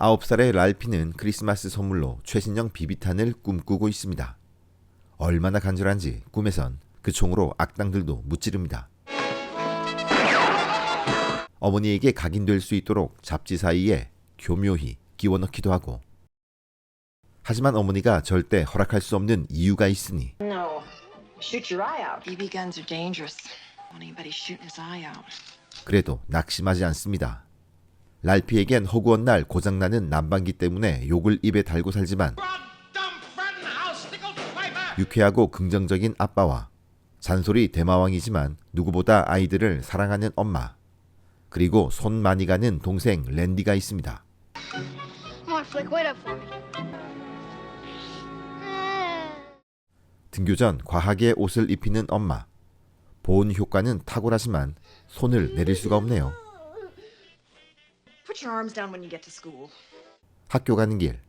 9살의 랄피는 크리스마스 선물로 최신형 비비탄을 꿈꾸고 있습니다. 얼마나 간절한지 꿈에선 그 총으로 악당들도 무찌릅니다. 어머니에게 각인될 수 있도록 잡지 사이에 교묘히 끼워넣기도 하고, 하지만 어머니가 절대 허락할 수 없는 이유가 있으니 No. Shoot your eye out. BB guns are dangerous. Anybody shooting his eye out. 그래도 낙심하지 않습니다. 랄피에겐 허구한 날 고장나는 난방기 때문에 욕을 입에 달고 살지만 유쾌하고 긍정적인 아빠와 잔소리 대마왕이지만 누구보다 아이들을 사랑하는 엄마, 그리고 손 많이 가는 동생 랜디가 있습니다. 등교 전 과하게 옷을 입히는 엄마. 보온 효과는 탁월하지만 손을 내릴 수가 없네요. Put your arms down when you get to school. 학교 가는 길,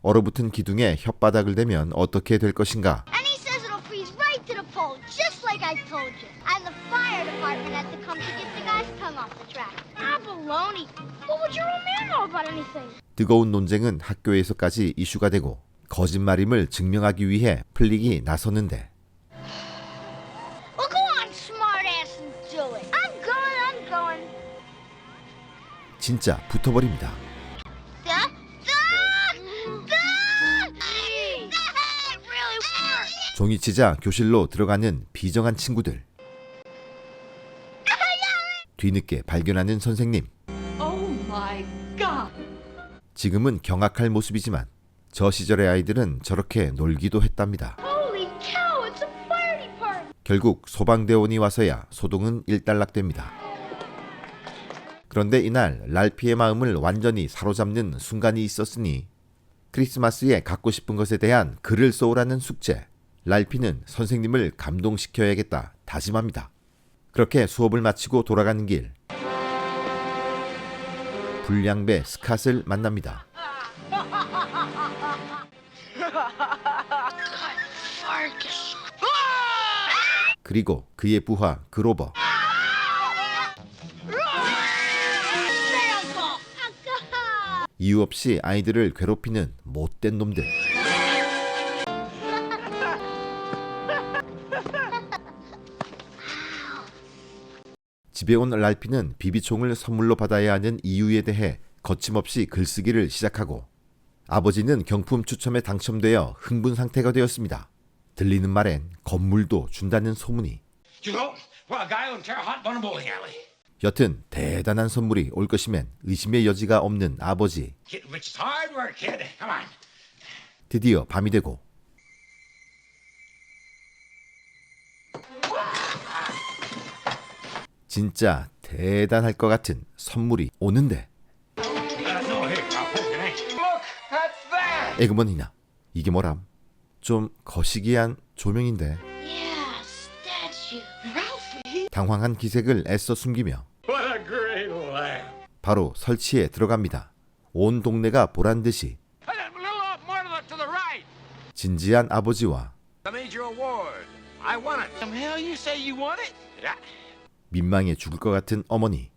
얼어붙은 기둥에 혓바닥을 대면 어떻게 될 것인가? And he says it'll freeze right to the pole, just like I told you. And the fire department has to come to get the guy's tongue off the track. Ah, baloney. What would your old man know about anything? 뜨거운 논쟁은 학교에서까지 이슈가 되고 거짓말임을 증명하기 위해 플릭이 나서는데 Well, go on, smartass, and do it. I'm going. 진짜 붙어버립니다. That really works. 종이치자 교실로 들어가는 비정한 친구들. 뒤늦게 발견하는 선생님. Oh my God. 지금은 경악할 모습이지만 저 시절의 아이들은 저렇게 놀기도 했답니다. Holy cow, it's a fire department. 결국 소방대원이 와서야 소동은 일단락됩니다. 그런데 이날 랄피의 마음을 완전히 사로잡는 순간이 있었으니 크리스마스에 갖고 싶은 것에 대한 글을 써오라는 숙제. 랄피는 선생님을 감동시켜야겠다 다짐합니다. 그렇게 수업을 마치고 돌아가는 길, 불량배 스캇을 만납니다. 그리고 그의 부하 그로버. 이유 없이 아이들을 괴롭히는 못된 놈들. 집에 온 랄피는 비비총을 선물로 받아야 하는 이유에 대해 거침없이 글쓰기를 시작하고, 아버지는 경품 추첨에 당첨되어 흥분 상태가 되었습니다. 들리는 말엔 건물도 준다는 소문이. 여튼 대단한 선물이 올 것이면 의심의 여지가 없는 아버지. 드디어 밤이 되고 진짜 대단할 것 같은 선물이 오는데 에그머니나 이게 뭐람? 좀 거시기한 조명인데. 당황한 기색을 애써 숨기며 바로 설치에 들어갑니다. 온 동네가 보란듯이. 진지한 아버지와 민망해 죽을 것 같은 어머니.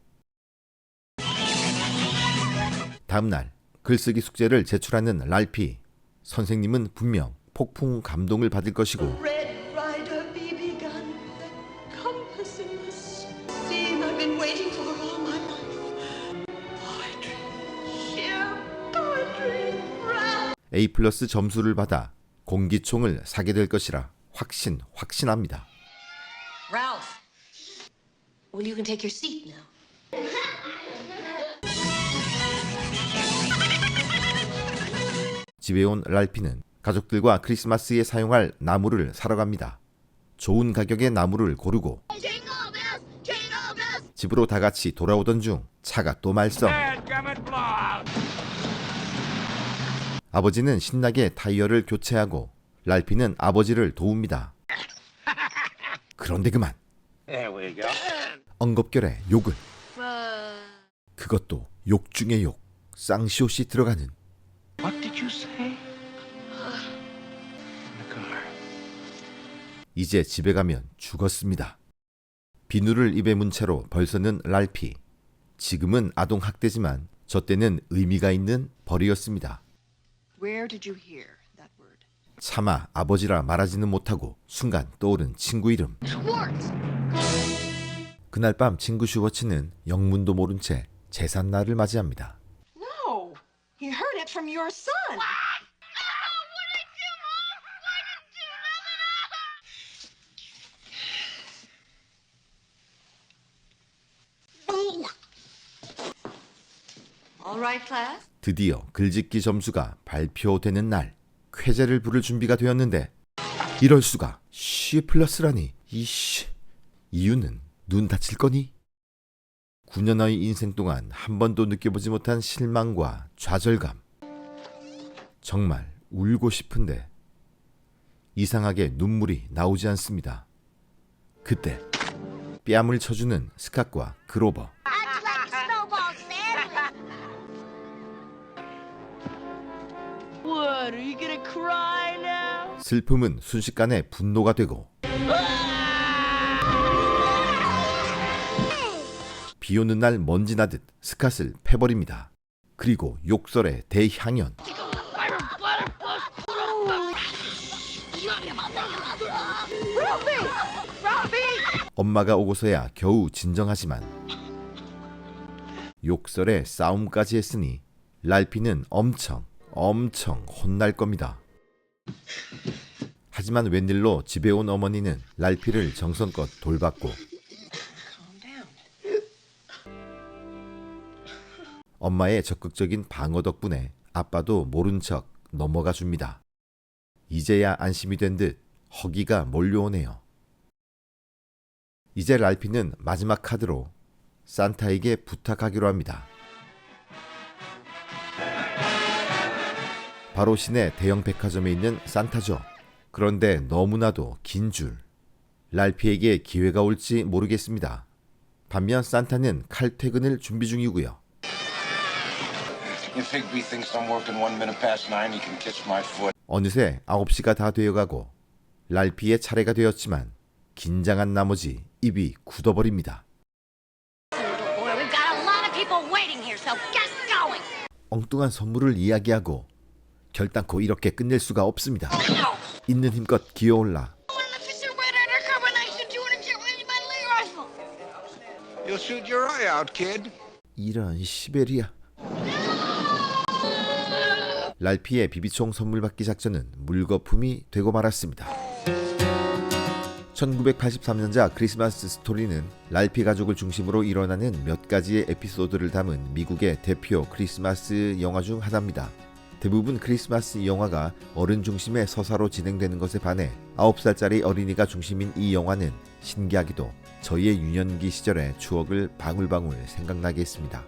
다음날 글쓰기 숙제를 제출하는 랄피. 선생님은 분명 폭풍 감동을 받을 것이고 A+ 점수를 받아 공기총을 사게 될 것이라 확신합니다. Ralph. Well, you can take your seat now. 집에 온 랄피는 가족들과 크리스마스에 사용할 나무를 사러 갑니다. 좋은 가격의 나무를 고르고 집으로 다 같이 돌아오던 중 차가 또 말썽. 아버지는 신나게 타이어를 교체하고 랄피는 아버지를 도웁니다. 그런데 그만. 엉겁결에 욕을. 그것도 욕 중에 욕. 쌍시옷이 들어가는. 이제 집에 가면 죽었습니다. 비누를 입에 문 채로 벌서는 랄피. 지금은 아동학대지만 저 때는 의미가 있는 벌이었습니다. Where did you hear that word? 차마 아버지라 말하지는 못하고 순간 떠오른 친구 이름. Schwartz! 그날 밤 친구 슈워츠는 영문도 모른 채 제삿날을 맞이합니다. No, he heard it from your son. All right, class. 드디어 글짓기 점수가 발표되는 날, 쾌제를 부를 준비가 되었는데 이럴 수가. C 플러스라니. 이씨. 이유는 눈 다칠 거니? 9년의 인생 동안 한 번도 느껴보지 못한 실망과 좌절감. 정말 울고 싶은데 이상하게 눈물이 나오지 않습니다. 그때 뺨을 쳐주는 스캇과 그로버. How'd you like the snowball, Sam? What, are you gonna cry now? 슬픔은 순식간에 분노가 되고 비 오는 날 먼지 나듯 스캇을 패버립니다. 그리고 욕설의 대향연. 엄마가 오고서야 겨우 진정하지만 욕설에 싸움까지 했으니 랄피는 엄청 혼날 겁니다. 하지만 웬일로 집에 온 어머니는 랄피를 정성껏 돌봤고 Calm down. 엄마의 적극적인 방어 덕분에 아빠도 모른 척 넘어가 줍니다. 이제야 안심이 된 듯 허기가 몰려오네요. 이제 랄피는 마지막 카드로 산타에게 부탁하기로 합니다. 바로 시내 대형 백화점에 있는 산타죠. 그런데 너무나도 긴 줄. 랄피에게 기회가 올지 모르겠습니다. 반면 산타는 칼퇴근을 준비 중이고요. If Higby thinks I'm working 1 minute past 9, he can kiss my foot. 어느새 9시가 다 되어가고 랄피의 차례가 되었지만 긴장한 나머지 입이 굳어버립니다. Boy, we've got a lot of people waiting here, so get going! 엉뚱한 선물을 이야기하고 결단코 이렇게 끝낼 수가 없습니다. 있는 힘껏 기어올라 One of the officer went undercover nice and doing a jet with my laser rifle! You'll shoot your eye out, kid. 이런 시베리아. 랄피의 비비총 선물 받기 작전은 물거품이 되고 말았습니다. 1983년작 크리스마스 스토리는 랄피 가족을 중심으로 일어나는 몇 가지의 에피소드를 담은 미국의 대표 크리스마스 영화 중 하나입니다. 대부분 크리스마스 영화가 어른 중심의 서사로 진행되는 것에 반해 9살짜리 어린이가 중심인 이 영화는 신기하게도 저희의 유년기 시절의 추억을 방울방울 생각나게 했습니다.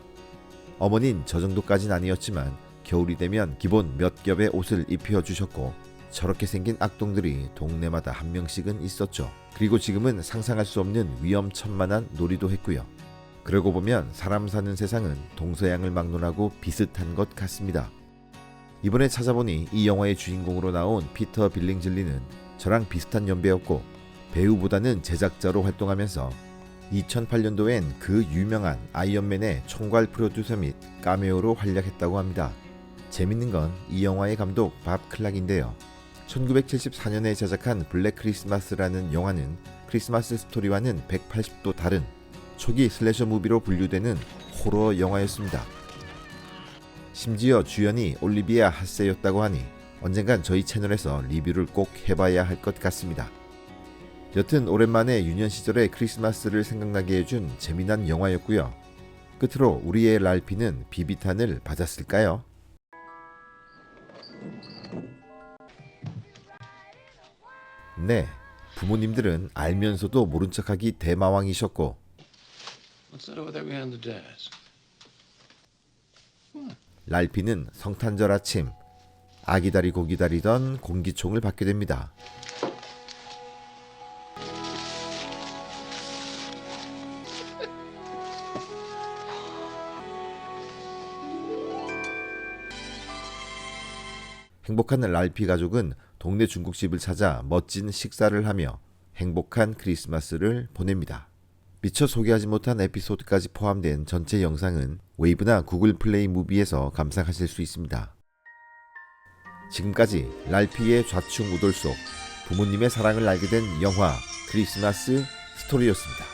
어머닌 저 정도까진 아니었지만 겨울이 되면 기본 몇 겹의 옷을 입혀주셨고 저렇게 생긴 악동들이 동네마다 한 명씩은 있었죠. 그리고 지금은 상상할 수 없는 위험천만한 놀이도 했고요. 그러고 보면 사람 사는 세상은 동서양을 막론하고 비슷한 것 같습니다. 이번에 찾아보니 이 영화의 주인공으로 나온 피터 빌링즐리는 저랑 비슷한 연배였고 배우보다는 제작자로 활동하면서 2008년도엔 그 유명한 아이언맨의 총괄 프로듀서 및 카메오로 활약했다고 합니다. 재밌는 건 이 영화의 감독 밥 클락인데요. 1974년에 제작한 블랙 크리스마스라는 영화는 크리스마스 스토리와는 180도 다른 초기 슬래셔 무비로 분류되는 호러 영화였습니다. 심지어 주연이 올리비아 하세였다고 하니 언젠간 저희 채널에서 리뷰를 꼭 해봐야 할 것 같습니다. 여튼 오랜만에 유년 시절의 크리스마스를 생각나게 해준 재미난 영화였고요. 끝으로 우리의 랄피는 비비탄을 받았을까요? 네, 부모님들은 알면서도 모른 척하기 대마왕이셨고 What's that over there behind the desk? 랄피는 성탄절 아침 아기다리고 기다리던 공기총을 받게 됩니다. 행복한 랄피 가족은 동네 중국집을 찾아 멋진 식사를 하며 행복한 크리스마스를 보냅니다. 미처 소개하지 못한 에피소드까지 포함된 전체 영상은 웨이브나 구글 플레이 무비에서 감상하실 수 있습니다. 지금까지 랄피의 좌충우돌 속 부모님의 사랑을 알게 된 영화 크리스마스 스토리였습니다.